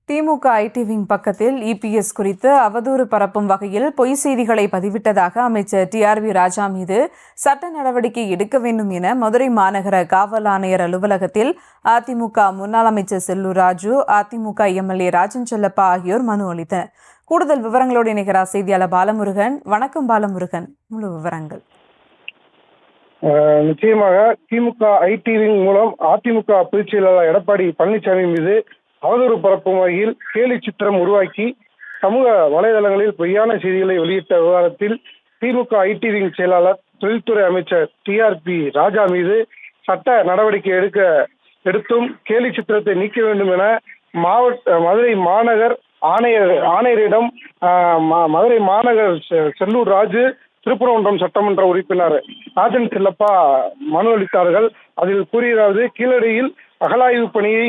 DMK IT wing பக்கத்தில் EPS குறித்து அவதூறு பரப்பும் வகையில் பொய் செய்திகளை பதிவிட்டதாக அமைச்சர் டிஆர்பி ராஜா மீது சட்ட நடவடிக்கை எடுக்க வேண்டும் என மதுரை மாநகர காவல் ஆணையர் அலுவலகத்தில் அதிமுக முன்னாள் அமைச்சர் செல்லூர் ராஜு, அதிமுக எம்எல்ஏ ராஜன் செல்லப்பா ஆகியோர் மனு அளித்தனர். கூடுதல் விவரங்களோடு இணைகிறார் செய்தியாளர் பாலமுருகன். வணக்கம் பாலமுருகன், முழு விவரங்கள். நிச்சயமாக திமுக ஐடி விங் மூலம் அதிமுக பொதுச் செயலாளர் எடப்பாடி பழனிசாமி மீது அவதூறு பரப்பும் வகையில் கேலி சித்திரம் உருவாக்கி சமூக வலைதளங்களில் பொய்யான செய்திகளை வெளியிட்ட விவகாரத்தில் திமுக ஐடி விங் செயலாளர் தொழில்துறை அமைச்சர் டிஆர்பி ராஜா மீது சட்ட நடவடிக்கை எடுத்தும் கேலி சித்திரத்தை நீக்க வேண்டும் என மதுரை மாநகர் ஆணையரிடம் மதுரை மாநகர் செல்லூர் ராஜு, திருப்பரங்குன்றம் சட்டமன்ற உறுப்பினர் ராஜன் செல்லப்பா மனு அளித்தார்கள். அதில் கூறியதாவது, கீழடியில் அகழாய்வு பணியை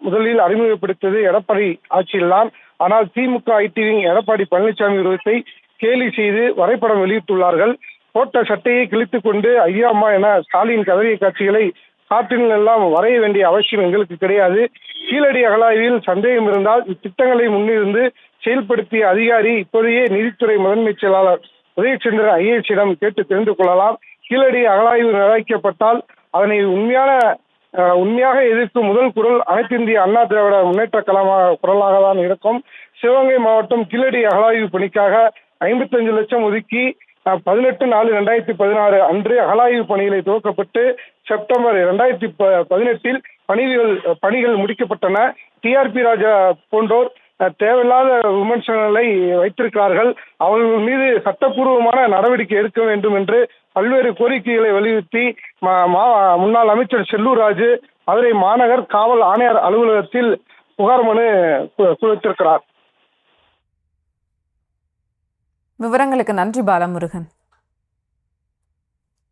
முதலில் அறிமுகப்படுத்தியது எடப்பாடி ஆட்சியில்தான். ஆனால் திமுக ஐடி விங் எடப்பாடி பழனிசாமி விருதத்தை கேலி செய்து வரைபடம் வெளியிட்டுள்ளார்கள். போட்ட சட்டையை கிழித்துக் கொண்டு ஐயா அம்மா என ஸ்டாலின் கதறிய காட்சிகளை காற்றில் எல்லாம் வரைய வேண்டிய அவசியம் எங்களுக்கு கிடையாது. கீழடி அகழாய்வில் சந்தேகம் இருந்தால் இத்திட்டங்களை முன்னிருந்து செயல்படுத்திய அதிகாரி இப்போதையே நீதித்துறை முதன்மை செயலாளர் உதயச்சந்திரன் ஐஏஎஸிடம் கேட்டு தெரிந்து கொள்ளலாம். கீழடி அகழாய்வு நிராகரிக்கப்பட்டால் அதனை உண்மையாக எதிர்க்கும் முதல் குரல் அனைத்து இந்திய அண்ணா திராவிட முன்னேற்ற கழக குரலாக தான் இருக்கும். சிவகங்கை மாவட்டம் கீழடி அகழாய்வு பணிக்காக 55 லட்சம் ஒதுக்கி 18/4/2016 அன்று அகழாய்வு பணிகளை துவக்கப்பட்டு செப்டம்பர் 2018 பணிகள் முடிக்கப்பட்டன. டிஆர்பி ராஜா போன்றோர் தேவையில்லாத விமர்சனங்களை வைத்திருக்கிறார்கள். அவர்கள் மீது சட்டப்பூர்வமான நடவடிக்கை எடுக்க வேண்டும் என்று பல்வேறு கோரிக்கைகளை வலியுறுத்தி முன்னாள் அமைச்சர் செல்லூர் ராஜு மதுரை மாநகர் காவல் ஆணையர் அலுவலகத்தில் புகார் மனு கொடுத்திருக்கிறார். விவரங்களுக்கு நன்றி பாலமுருகன்.